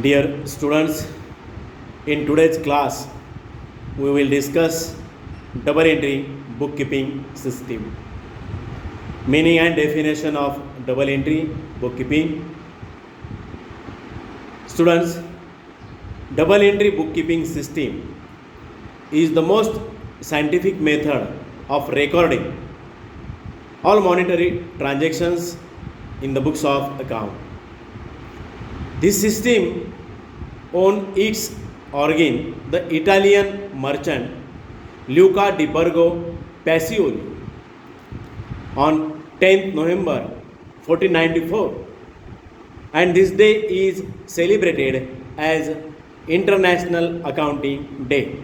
Dear students, in today's class, we will discuss double entry bookkeeping system. Meaning and definition of double entry bookkeeping. Students, double entry bookkeeping system is the most scientific method of recording all monetary transactions in the books of account. This system owns its origin the Italian merchant Luca di Borgo Pacioli on 10th November 1494, and this day is celebrated as International Accounting Day.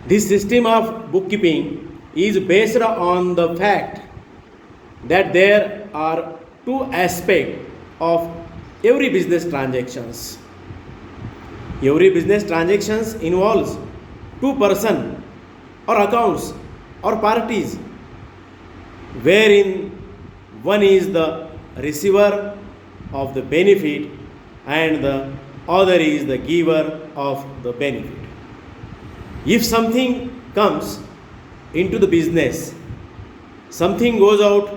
This system of bookkeeping is based on the fact that there are two aspects of every business transactions. Every business transactions involves two persons or accounts or parties, wherein one is the receiver of the benefit and the other is the giver of the benefit. If something comes into the business, something goes out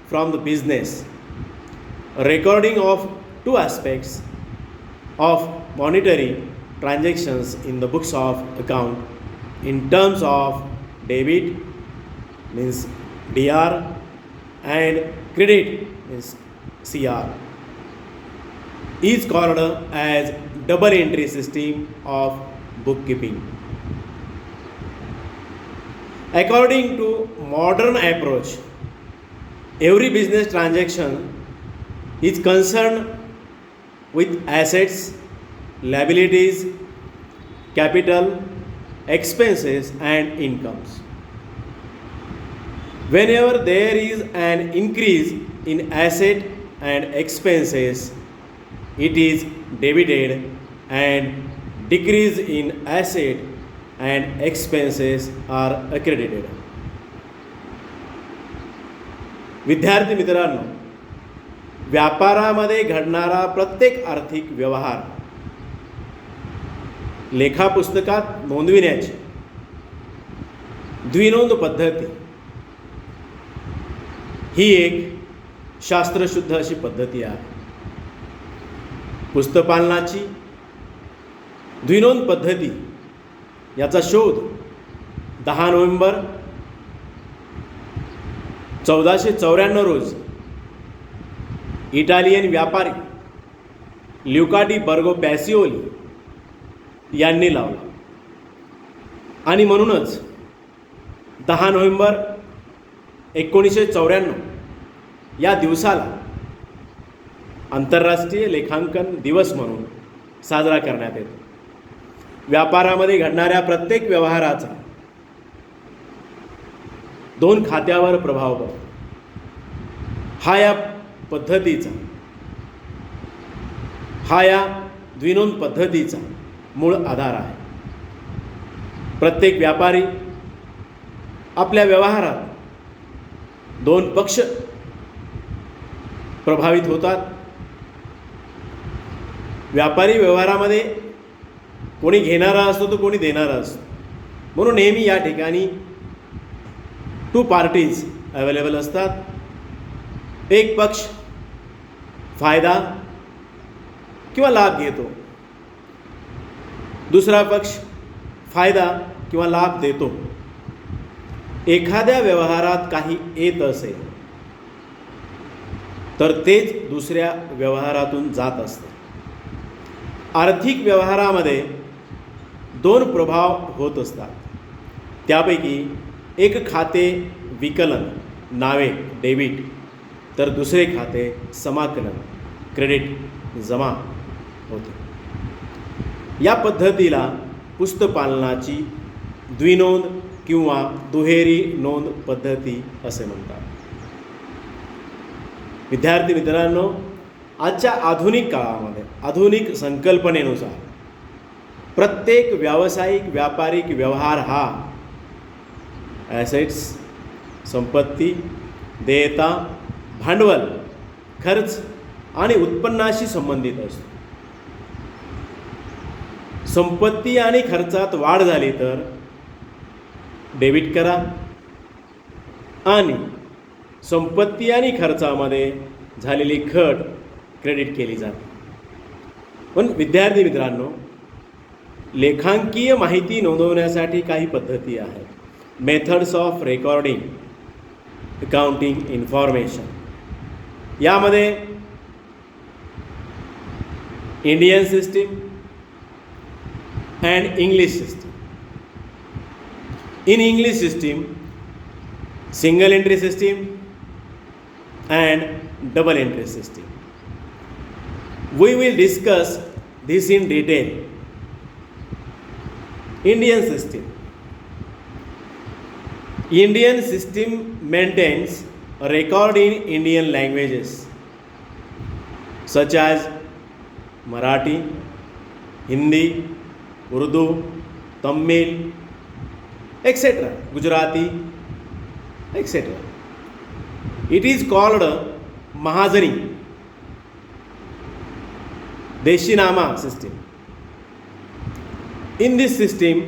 from the business. A recording of two aspects of monetary transactions in the books of account in terms of debit means DR and credit means CR is called as double entry system of bookkeeping. According to modern approach, every business transaction is concerned with assets, liabilities, capital, expenses and incomes. Whenever there is an increase in asset and expenses, it is debited, and decrease in asset and expenses are accredited. विद्यार्थी मित्रांनो, व्यापारामध्ये घडणारा प्रत्येक आर्थिक व्यवहार लेखापुस्तकात नोंदविण्याची द्विनोंद पद्धती ही एक शास्त्रशुद्ध अशी पद्धती आहे. पुस्तकपालनाची द्विनोंद पद्धती याचा शोध 10 नोव्हेंबर 1494 रोज इटालियन व्यापारी ल्युका डी बर्गो पॅसिओली यांनी लावला आणि म्हणूनच 10 नोव्हेंबर 1994 या दिवसाला आंतरराष्ट्रीय लेखांकन दिवस म्हणून साजरा करण्यात येतो. व्यापारामध्ये घडणाऱ्या प्रत्येक व्यवहाराचा दोन खात्यावर प्रभाव पडतो. हा या द्विनोंद पद्धतीचा मूळ आधार आहे. प्रत्येक व्यापारी आपल्या व्यवहारात दोन पक्ष प्रभावित होतात. व्यापारी व्यवहारामध्ये कोणी घेणारा असतो तर कोणी देणारा असतो. म्हणून नेहमी या ठिकाणी टू पार्टीज अवेलेबल असतात. एक पक्ष फायदा किंवा लाभ घेतो, दुसरा पक्ष फायदा किंवा लाभ देतो. एखाद्या व्यवहारात काही येत असेल तर तेच दुसऱ्या व्यवहारातून जात असते. आर्थिक व्यवहारामध्ये दोन प्रभाव होत असतात. त्यापैकी एक खाते विकलन नावे डेबिट तर दुसरे खाते समाकलन क्रेडिट जमा होते. या पद्धतीला पुस्तकपालनाची द्विनोंद किंवा दुहेरी नोंद पद्धती असे म्हणतात. विद्यार्थी मित्रांनो, आजच्या आधुनिक काळामध्ये आधुनिक संकल्पनेनुसार प्रत्येक व्यावसायिक व्यापारिक व्यवहार हा ॲसेट्स संपत्ती देयता भांडवल खर्च आणि उत्पन्नाशी संबंधित असतो. संपत्ती आणि खर्चात वाढ झाली तर डेबिट करा आणि संपत्ती आणि खर्चामध्ये झालेली घट क्रेडिट केली जाते. पण विद्यार्थी मित्रांनो, लेखांकीय माहिती नोंदवण्यासाठी काही पद्धती आहेत. Methods of recording accounting information. यामध्ये Indian system and English system. In English system single entry system and double entry system. We will discuss this in detail. Indian system. Indian system maintains a record in Indian languages such as Marathi, Hindi, Urdu, Tamil, etc., Gujarati, etc. It is called Mahajani Deshinama system. In this system,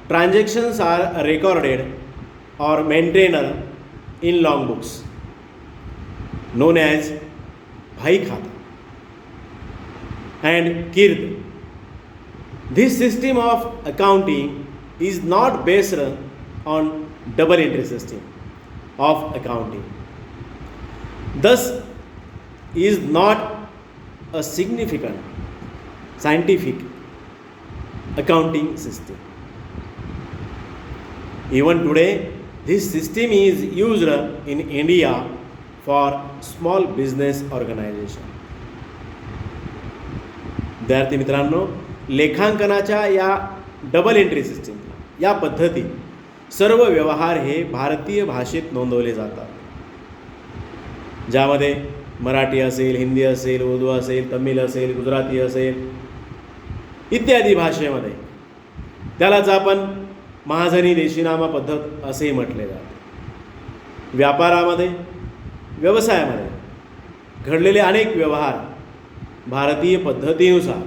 transactions are recorded or maintained in long books known as Bhai Khata and Kird. This system of accounting is not based on double entry system of accounting. Thus is not a significant scientific accounting system. Even today, this system is used in India for small business organization. विद्यार्थी मित्रांनो, लेखांकनाच्या या double entry system या पद्धती सर्व व्यवहार हे भारतीय भाषेत नोंदवले जातात, ज्यामध्ये मराठी असेल, हिंदी असेल, उर्दू असेल, तमिळ असेल, गुजराती असेल इत्यादी भाषेमध्ये. त्यालाच आपण महाजनी देशीनामा पद्धत असेही म्हटले जाते. व्यापारामध्ये, व्यवसायामध्ये घडलेले अनेक व्यवहार भारतीय पद्धतीनुसार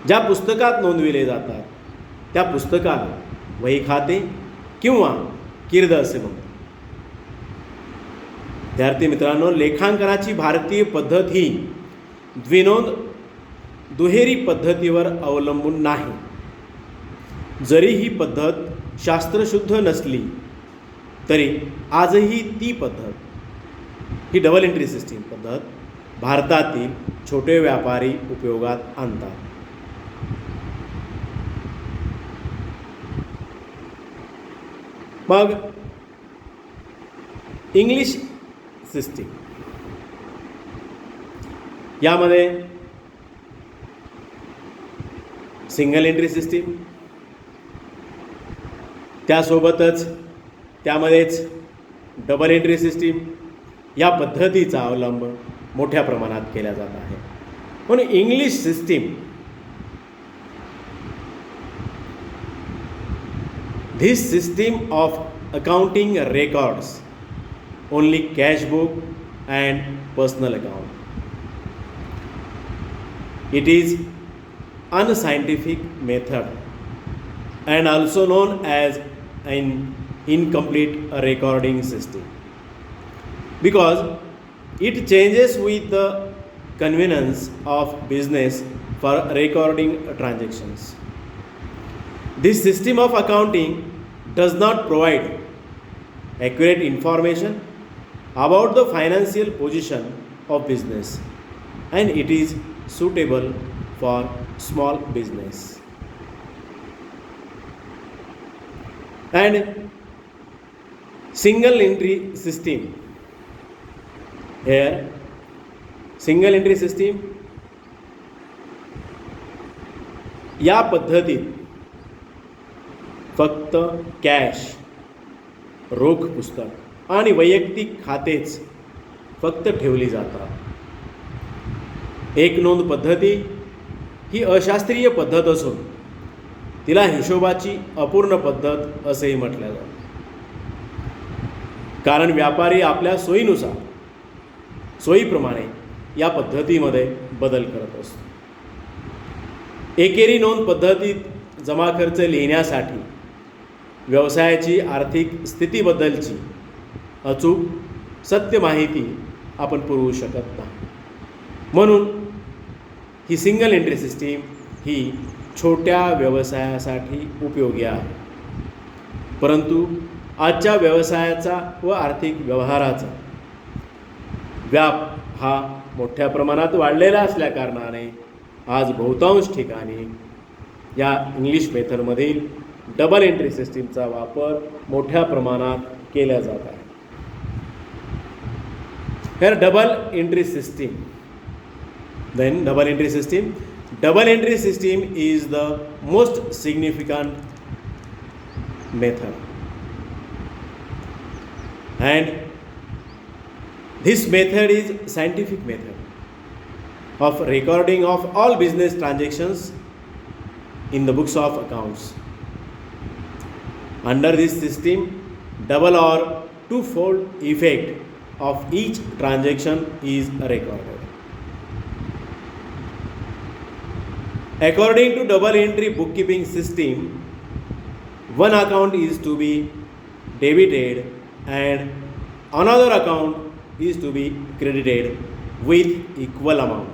ज्या पुस्तकात नोंदविले जातात त्या पुस्तकाला वही खाते किंवा कीर्द असे म्हणतात. विद्यार्थी मित्रांनो, लेखांकनाची भारतीय पद्धत ही द्विनोंद दुहेरी पद्धतीवर अवलंबून नाही. जरी ही पद्धत शास्त्रशुद्ध नसली तरी आजही ती पद्धत ही डबल एंट्री सिस्टीम पद्धत भारतातील छोटे व्यापारी उपयोगात आणतात. मग इंग्लिश सिस्टीम यामध्ये सिंगल एंट्री सिस्टीम, त्यासोबतच त्यामध्येच डबल एंट्री सिस्टीम या पद्धतीचा अवलंब मोठ्या प्रमाणात केला जात आहे. म्हणून English system this system of accounting records only cash book and personal account. It is unscientific method and also known as an incomplete recording system because it changes with the convenience of business for recording transactions. This system of accounting does not provide accurate information about the financial position of business and it is suitable for small business. And single entry system. Here single entry system या पद्धतीत फक्त cash, रोख पुस्तक आणि वैयक्तिक खातेच फक्त ठेवली जातात. एक नोंद पद्धती ही अशास्त्रीय पद्धत असून तिला हिशोबाची अपूर्ण पद्धत असेही म्हटले जाते. कारण व्यापारी आपल्या सोयीनुसार सोयीप्रमाणे या पद्धतीमध्ये बदल करत असतो. एकेरी नोंद पद्धतीत जमा खर्च लिहिण्यासाठी व्यवसायाची आर्थिक स्थितीबद्दलची अचूक सत्य माहिती आपण पुरवू शकत नाही. म्हणून ही सिंगल एंट्री सिस्टीम ही छोट्या व्यवसायासाठी उपयोगी आहे. परंतु आजच्या व्यवसायाचा व आर्थिक व्यवहाराचा व्याप हा मोठ्या प्रमाणात वाढलेला असल्याकारणाने आज बहुतांश ठिकाणी या इंग्लिश मेथडमधील डबल एंट्री सिस्टीमचा वापर मोठ्या प्रमाणात केला जात आहे. Here double entry system. Then double entry system. Double entry system is the most significant method. And this method is scientific method of recording of all business transactions in the books of accounts. Under this system, double or twofold effect of each transaction is recorded. According to double entry bookkeeping system, one account is to be debited and another account is to be credited with equal amount.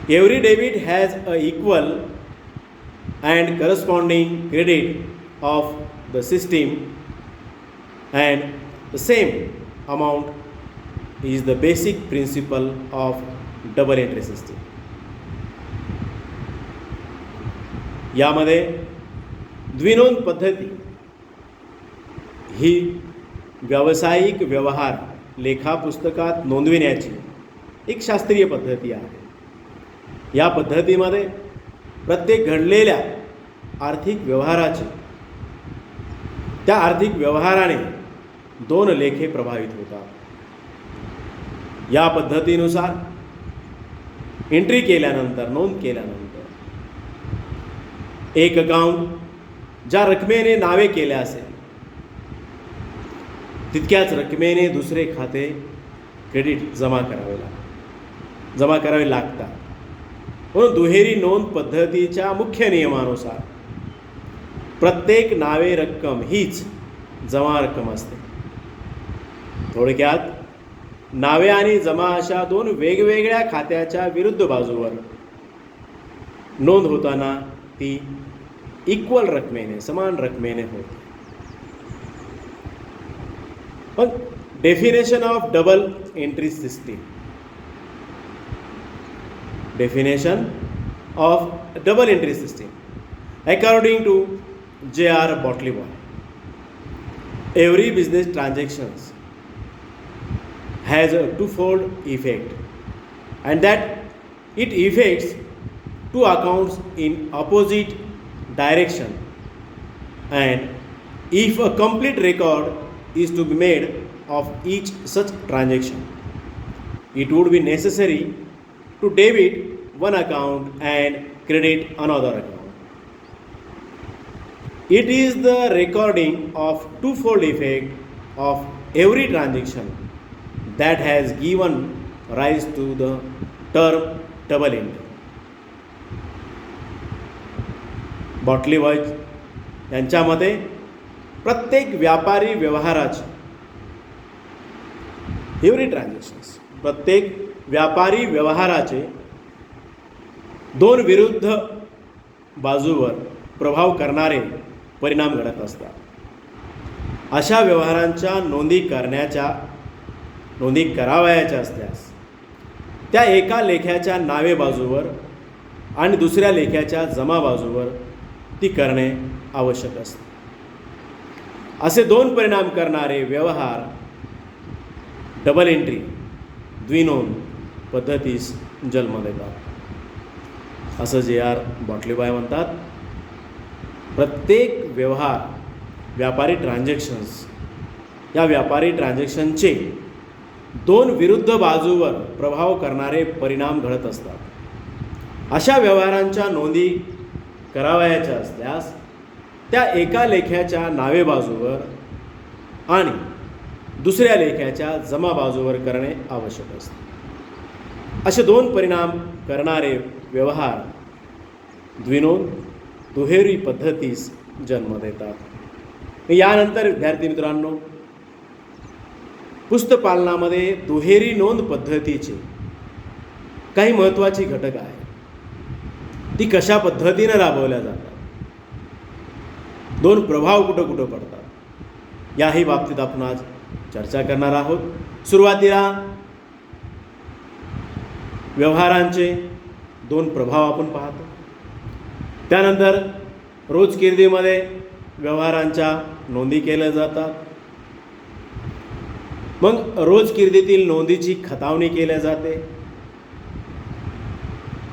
Every debit has a equal and corresponding credit of the system, and the same amount is the basic principle of double entry system. यामध्ये द्विनोंद पद्धती ही व्यावसायिक व्यवहार लेखापुस्तकात नोंदविण्याची एक शास्त्रीय पद्धती आहे. या पद्धतीमध्ये प्रत्येक घडलेल्या आर्थिक व्यवहाराचे त्या आर्थिक व्यवहाराने दोन लेखे प्रभावित होतात. या पद्धतीनुसार एंट्री केल्यानंतर नोंद केल्यानंतर एक अकाउंट ज्या रकमेने नावे केले असेल तितक्याच रकमेने दुसरे खाते क्रेडिट जमा करावे लागतात. म्हणून दुहेरी नोंद पद्धतीच्या मुख्य नियमानुसार प्रत्येक नावे रक्कम हीच जमा रक्कम असते. थोडक्यात नावे आणि जमा अशा दोन वेगवेगळ्या खात्याच्या विरुद्ध बाजूवर नोंद होताना ती इक्वल रकमेने समान रकमेने होते. पण definition of double entry system. Definition of double entry system according to J.R. Botley-Boy, every business transactions has a twofold effect, and that it affects two accounts in opposite direction, and if a complete record is to be made of each such transaction, it would be necessary to debit one account and credit another account. It is the recording of twofold effect of every transaction that has given rise to the term double entry. बॉटली-बॉय यांच्या मते प्रत्येक व्यापारी व्यवहाराचे every transactions प्रत्येक व्यापारी व्यवहाराचे दोन विरुद्ध बाजूवर प्रभाव करणारे परिणाम घडत असतात. अशा व्यवहारांच्या नोंदी करावयाच्या असल्यास त्या एका लेख्याच्या नावे बाजूवर आणि दुसऱ्या लेख्याच्या जमा बाजूवर ती करणे आवश्यक असते. असे दोन परिणाम करणारे व्यवहार डबल एंट्री द्विनोंद पद्धतीस जन्म देतात. असं J.R. बॉटली-बॉय म्हणतात. प्रत्येक व्यवहार व्यापारी ट्रान्झॅक्शन्स या व्यापारी ट्रान्झॅक्शनचे दोन विरुद्ध बाजूवर प्रभाव करणारे परिणाम घडत असतात. अशा व्यवहारांच्या नोंदी करावयाच्या असल्यास त्या एका लेख्याच्या नावे बाजूवर आणि दुसऱ्या लेख्याच्या जमा बाजूवर करणे आवश्यक असते. असे दोन परिणाम करणारे व्यवहार द्विनोंद दुहेरी पद्धतीस जन्म देतात. यानंतर विद्यार्थी मित्रांनो, पुस्तपालनामध्ये दुहेरी नोंद पद्धतीचे काही महत्त्वाची घटक आहे. ती कशा पद्धतीनं राबवल्या जातात, दोन प्रभाव कुठं कुठं पडतात, याही बाबतीत आपण आज चर्चा करणार आहोत. सुरुवातीला व्यवहारांचे दोन प्रभाव आपण पाहतो. त्यानंतर रोजकिर्दीमध्ये व्यवहारांच्या नोंदी केल्या जातात. मग रोजकिर्दीतील नोंदीची खतावणी केल्या जाते.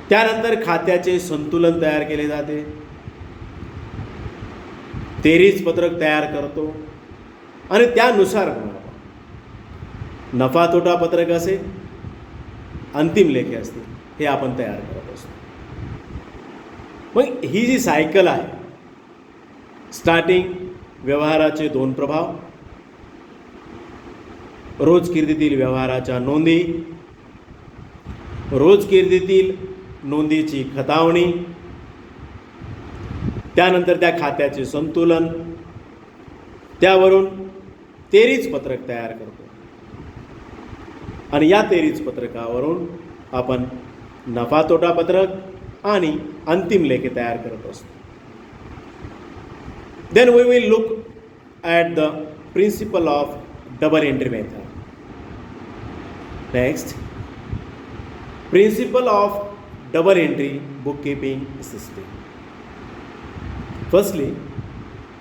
त्यानंतर खात्याचे संतुलन तयार केले जाते. तेरीच पत्रक तयार करतो आणि त्यानुसार नफा तोटा पत्रक असेल, अंतिम लेखे असतील, हे आपण तयार करत असतो. मग ही जी सायकल आहे, स्टार्टिंग व्यवहाराचे दोन प्रभाव, रोजकिर्दीतील व्यवहाराच्या नोंदी, रोजकिर्दीतील नोंदीची खतावणी, त्यानंतर त्या खात्याचे संतुलन, त्यावरून तेरीच पत्रक तयार करतो आणि या तेरीच पत्रकावरून आपण नफा तोटा पत्रक आणि अंतिम लेखे तयार करत असतो. Then we will look at the principle of double entry method. Next, principle of double entry bookkeeping system. Firstly,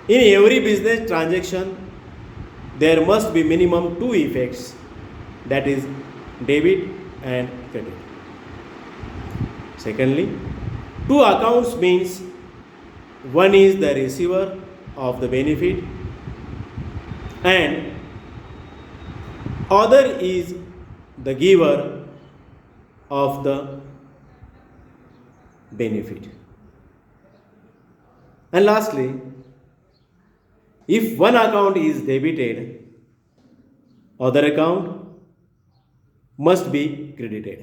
in every business transaction, there must be minimum two effects, that is debit and credit. Secondly, two accounts means one is the receiver of the benefit and other is the giver of the benefit. And lastly, if one account is debited, other account must be credited.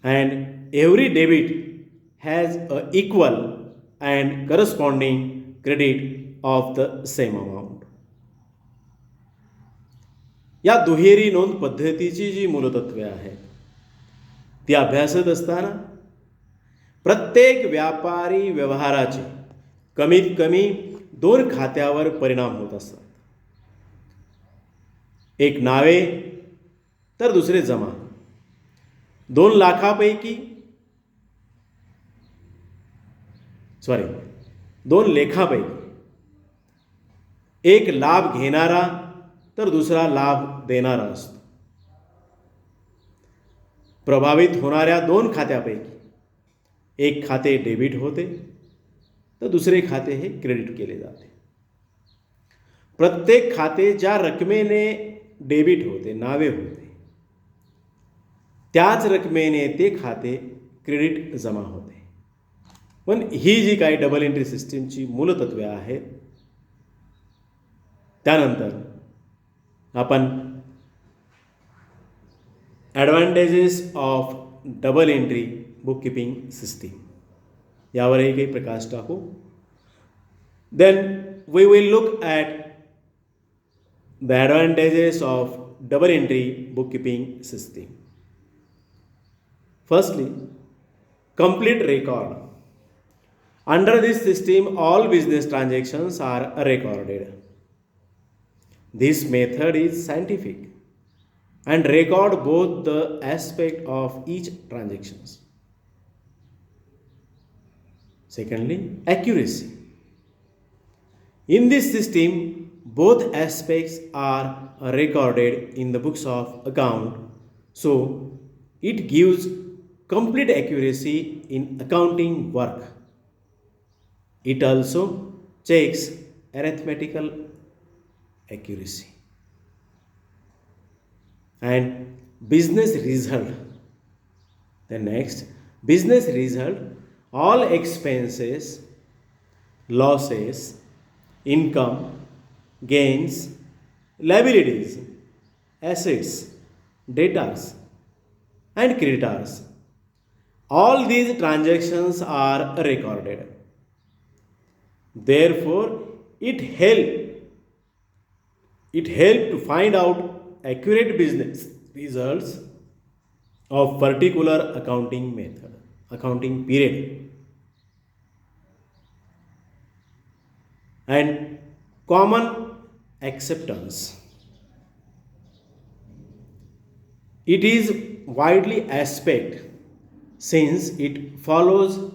And every debit has an equal and corresponding credit of the same amount. या दुहेरी नोंद पद्धतीची जी मूलतत्वे आहेत ती अभ्यासत असताना प्रत्येक व्यापारी व्यवहाराचे कमीत कमी दोन खात्यावर परिणाम होत असतात. एक नावे तर दुसरे जमा. 2 लाखापैकी 2 लेखापैकी एक लाभ घेणारा तर दुसरा लाभ देणारा असतो. प्रभावित होणाऱ्या 2 खात्यापैकी एक खाते डेबिट होते तर दुसरे खाते हे क्रेडिट केले जाते. प्रत्येक खाते ज्या रकमेने डेबिट होते, नावे होते, त्याच रकमेने ते खाते क्रेडिट जमा होते. पण ही जी काही डबल एंट्री सिस्टीमची मूलतत्वे आहेत, त्यानंतर आपण advantages of double entry bookkeeping system यावरही काही प्रकाश टाकू. Then we will look at the advantages of double entry bookkeeping system. Firstly, complete record. Under this system, all business transactions are recorded. This method is scientific and record both the aspect of each transactions. Secondly, accuracy. In this system, both aspects are recorded in the books of account, so it gives complete accuracy in accounting work. It also checks arithmetical accuracy. And business result. The next, business result, all expenses, losses, income, gains, liabilities, assets, debtors, and creditors All these transactions are recorded. Therefore, it help it help to find out accurate business results of particular accounting period. And common acceptance. It is widely accepted since it follows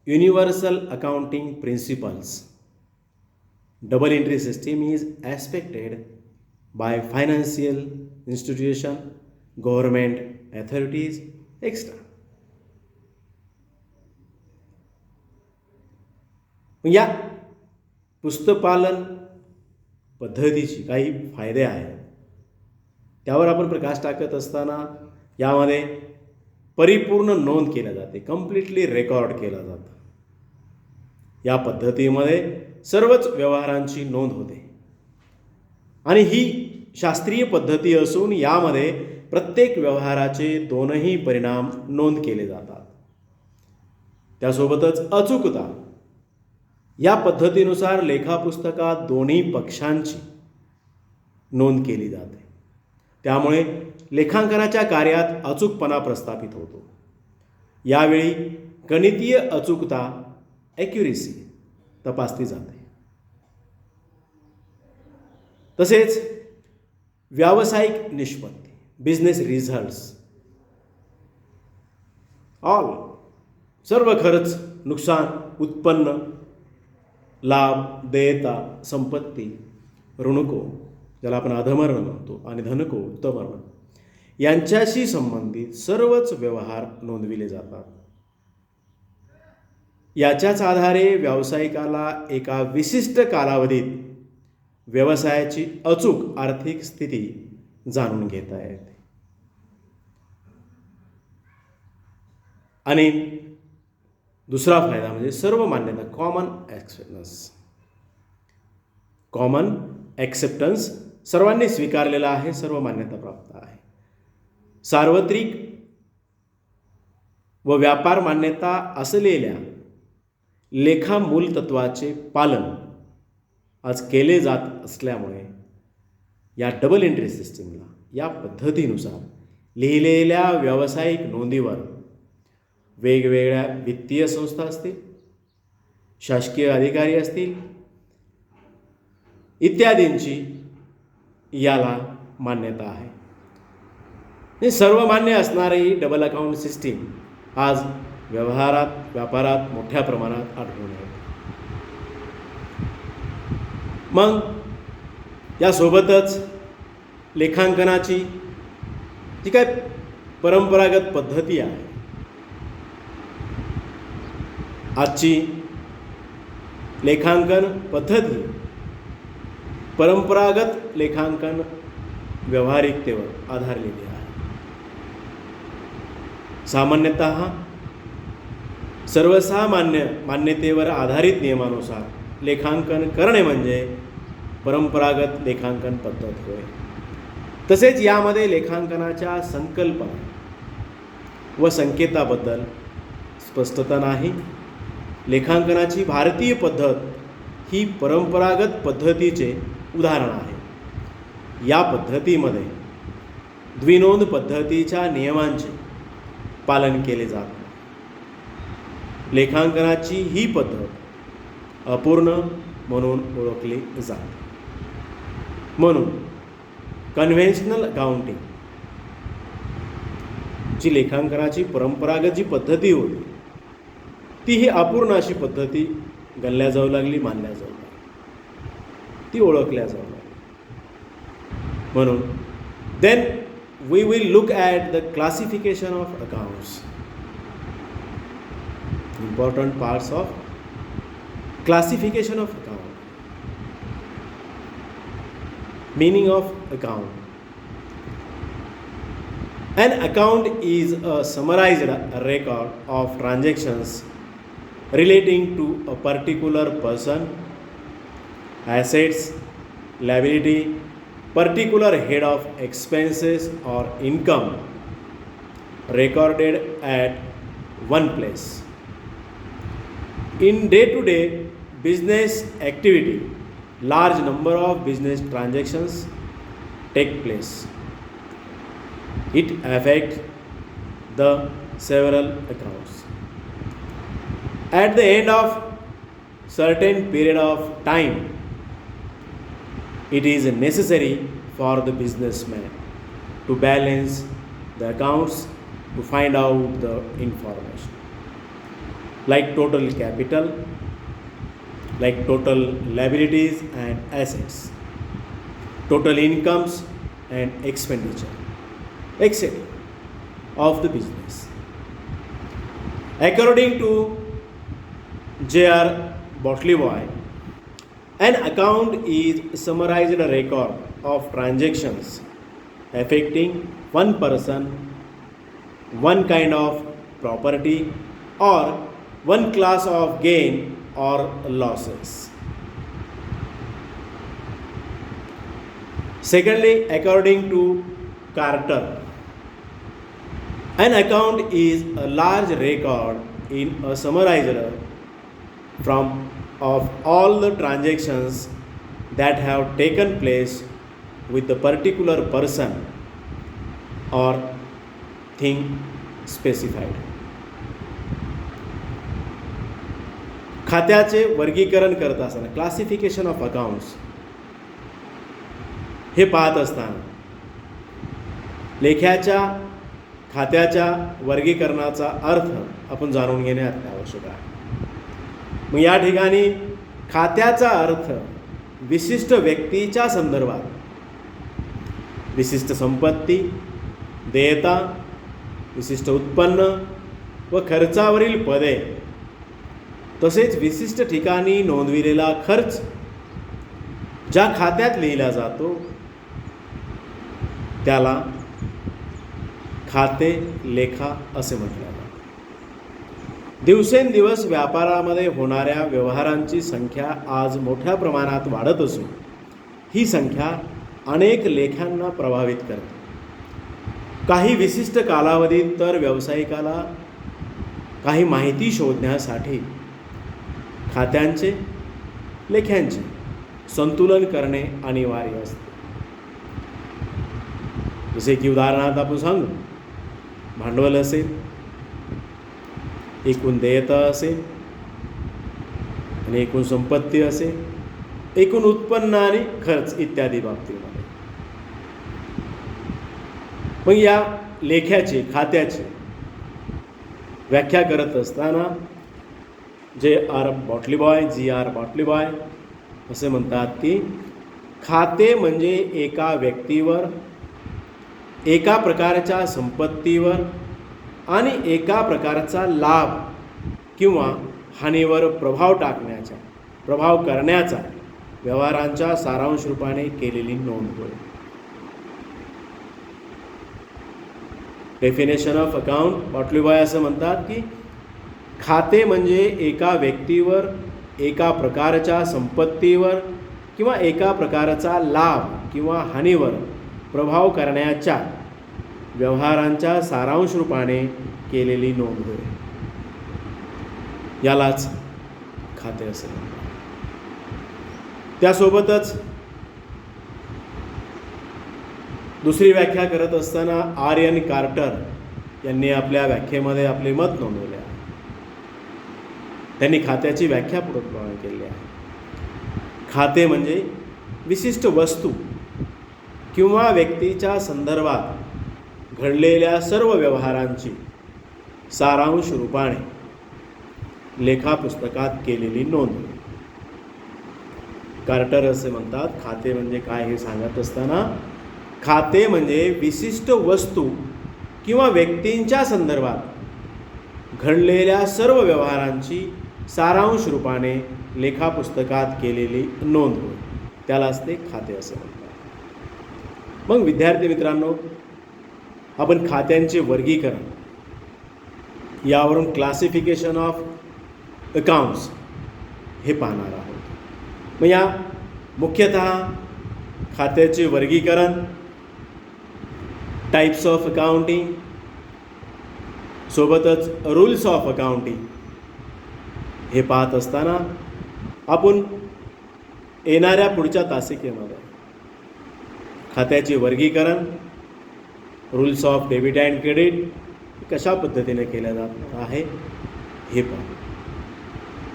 universal accounting principles. Double entry system is expected by financial institution, government authorities, etc. या पुस्तकपालन पद्धतीची काही फायदे आहेत त्यावर आपण प्रकाश टाकत असताना यामध्ये परिपूर्ण नोंद केल्या जाते, कम्प्लिटली रेकॉर्ड केलं जातं. या पद्धतीमध्ये सर्वच व्यवहारांची नोंद होते आणि ही शास्त्रीय पद्धती असून यामध्ये प्रत्येक व्यवहाराचे दोनही परिणाम नोंद केले जातात. त्यासोबतच अचूकता. या पद्धतीनुसार लेखापुस्तकात दोन्ही पक्षांची नोंद केली जाते. त्यामुळे लेखांकनाच्या कार्यात अचूकपणा प्रस्थापित होतो. यावेळी गणितीय अचूकता ॲक्युरेसी तपासली जाते. तसेच व्यावसायिक निष्पत्ती बिझनेस रिझल्ट्स ऑल सर्व खर्च, नुकसान, उत्पन्न, लाभ, देयता, संपत्ती, ऋणको ज्याला आपण अधमर्ण म्हणतो आणि धनको उत्तमर्ण यांच्याशी संबंधित सर्वच व्यवहार नोंदविले जातात. याच्याच आधारे व्यावसायिकाला एका विशिष्ट कालावधीत व्यवसायाची अचूक आर्थिक स्थिती जाणून घेता येते. आणि दुसरा फायदा म्हणजे सर्व मान्यता कॉमन ॲक्सेप्टन्स सर्वांनी स्वीकारलेला आहे, सर्व मान्यता प्राप्त आहे. सार्वत्रिक व व्यापार मान्यता असलेल्या लेखा मूलतत्वाचे पालन आज केले जात असल्यामुळे या डबल एंट्री सिस्टीमला या पद्धतीनुसार लिहिलेल्या व्यावसायिक नोंदीवर वेगवेगळ्या वित्तीय संस्था असतील, शासकीय अधिकारी असतील इत्यादींची याला मान्यता आहे. हे सर्व मान्य असणारी डबल अकाउंट सिस्टीम आज व्यापारात मोठ्या प्रमाणात आढळून येते. मग यासोबतच लेखांकनाची जी काय परंपरागत पद्धती आहे, आजची लेखांकन पद्धती परंपरागत लेखांकन व्यावहारिकतेवर आधारलेली आहे. सामान्यतः सर्वसामान्य मान्यतेवर आधारित नियमानुसार लेखांकन करणे म्हणजे परंपरागत लेखांकन पद्धत होय. तसेच यामध्ये लेखांकनाच्या संकल्पना व संकेताबद्दल स्पष्टता नाही. लेखांकनाची भारतीय पद्धत ही परंपरागत पद्धतीचे उदाहरण आहे. या पद्धतीमध्ये द्विनोंद पद्धतीच्या नियमांचे पालन केले जाते. लेखांकनाची ही पद्धत अपूर्ण म्हणून ओळखली जाते. म्हणून कन्व्हेन्शनल अकाउंटिंग जी लेखांकनाची परंपरागत जी पद्धती होती ती ही अपूर्ण अशी पद्धती गणल्या जाऊ लागली, मानल्या जाऊ लागली, ती ओळखल्या जाऊ लागली. म्हणून then we will look at the classification of accounts. Important parts of classification of account. Meaning of account. An account is a summarized record of transactions relating to a particular person, assets, liability, particular head of expenses or income recorded at one place. In day-to-day business activity, large number of business transactions take place. It affects the several accounts. At the end of certain period of time, it is necessary for the businessman to balance the accounts to find out the information like total capital, like total liabilities and assets, total incomes and expenditure, etc. of the business. According to J.R. Botley, an account is summarized record of transactions affecting one person, one kind of property, or one class of gain or losses. Secondly, according to Carter, an account is a large record in a summarizer from of all the transactions that have taken place with the particular person or thing specified. खात्याचे वर्गीकरण करत असताना classification of accounts हे पाहत असताना लेख्याच्या खात्याच्या वर्गीकरणाचा अर्थ आपण जाणून घेणे आवश्यक आहे. मग या ठिकाणी खात्याचा अर्थ विशिष्ट व्यक्तीच्या संदर्भात विशिष्ट संपत्ती, देयता, विशिष्ट उत्पन्न व खर्चावरील पदे तसेच विशिष्ट ठिकाणी नोंदविलेला खर्च ज्या खात्यात लिहिला जातो त्याला खाते लेखा असे म्हटले जाते. दिवसेंदिवस व्यापारामध्ये होणाऱ्या व्यवहारांची संख्या आज मोठ्या प्रमाणात वाढत असून ही संख्या अनेक लेख्यांना प्रभावित करते. काही विशिष्ट कालावधीत तर व्यावसायिकाला काही माहिती शोधण्यासाठी खात्यांचे लेख्यांचे संतुलन करणे अनिवार्य असते. जसे की उदाहरणार्थ आपण सांगू, भांडवल असेल, एकूण देयता असेल आणि एकूण संपत्ती असेल, एकूण उत्पन्न आणि खर्च इत्यादी बाबतीमध्ये. मग या लेख्याची खात्याची व्याख्या करत असताना J.R. Botley असे म्हणतात की खाते म्हणजे एका व्यक्तीवर, एका प्रकारच्या संपत्तीवर आणि एका प्रकारचा लाभ किंवा हानीवर प्रभाव करण्याचा व्यवहारांच्या सारांश रूपाने केलेली नोंद होय. डेफिनेशन ऑफ अकाउंट बॉटलीबॉय असं म्हणतात की खाते म्हणजे एका व्यक्तीवर, एका प्रकारच्या संपत्तीवर किंवा एका प्रकारचा लाभ किंवा हानीवर प्रभाव करण्याच्या व्यवहारांच्या सारांश रूपाने केलेली नोंद होय. यालाच खाते असे म्हणतात. त्यासोबतच दुसरी व्याख्या करत असताना R.N. कार्टर यांनी आपल्या व्याख्येमध्ये आपले मत नोंदवले आहे. त्यांनी खात्याची व्याख्या पुढे केली आहे. खाते म्हणजे विशिष्ट वस्तू किंवा व्यक्तीच्या संदर्भात घडलेल्या सर्व व्यवहारांची सारांश रूपाने लेखापुस्तकात केलेली नोंद. कार्टर असे म्हणतात, खाते म्हणजे काय हे सांगत असताना, खाते म्हणजे विशिष्ट वस्तू किंवा व्यक्तींच्या संदर्भात घडलेल्या सर्व व्यवहारांची सारांश रूपाने लेखापुस्तकात केलेली नोंद होय. त्यालाच ते खाते असे म्हणतात. मग विद्यार्थी मित्रांनो, आपण खात्यांचे वर्गीकरण यावरून क्लासिफिकेशन ऑफ अकाउंट्स हे पाहणार आहोत. मग या मुख्यतः खात्याचे वर्गीकरण, टाइप्स ऑफ अकाउंटिंग, सोबतच रूल्स ऑफ अकाउंटिंग हे पाहत असताना आपण येणाऱ्या पुढच्या तासिकेमध्ये खात्याचे वर्गीकरण, rules of debit and credit कशा पद्धतीने केल्या जात आहे हे पाहू.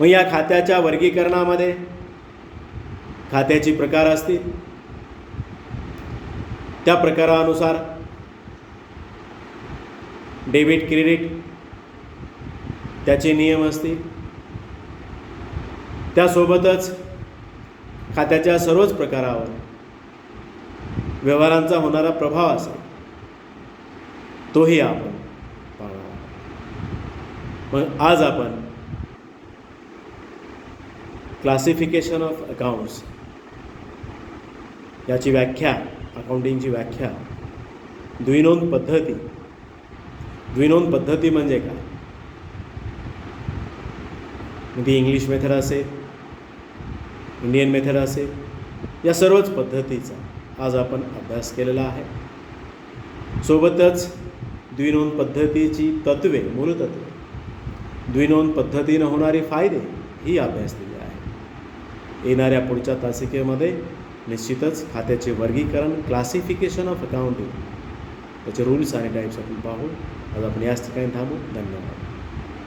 मग या खात्याच्या वर्गीकरणामध्ये खात्याचे प्रकार असतील, त्या प्रकारानुसार डेबिट क्रेडिट त्याचे नियम असतील, त्यासोबतच खात्याच्या सर्वच प्रकारावर व्यवहारांचा होणारा प्रभाव असेल तोही आपण पाहणार. मग आज आपण क्लासिफिकेशन ऑफ अकाउंट्स याची व्याख्या, अकाउंटिंगची व्याख्या, द्विनोंद पद्धती. द्विनोंद पद्धती म्हणजे काय, ती इंग्लिश मेथड असेल, इंडियन मेथड असेल, या सर्वच पद्धतीचा आज आपण अभ्यास केलेला आहे. सोबतच द्विनोंद पद्धतीची तत्वे, मूलतत्वे, द्विनोंद पद्धतीनं होणारे फायदे ही अभ्यासलेली आहे. येणाऱ्या पुढच्या तासिकेमध्ये निश्चितच खात्याचे वर्गीकरण, क्लासिफिकेशन ऑफ अकाउंटिंग, त्याचे रूल्स आणि टाईप्स आपण पाहू. आज आपण याच ठिकाणी थांबू. धन्यवाद.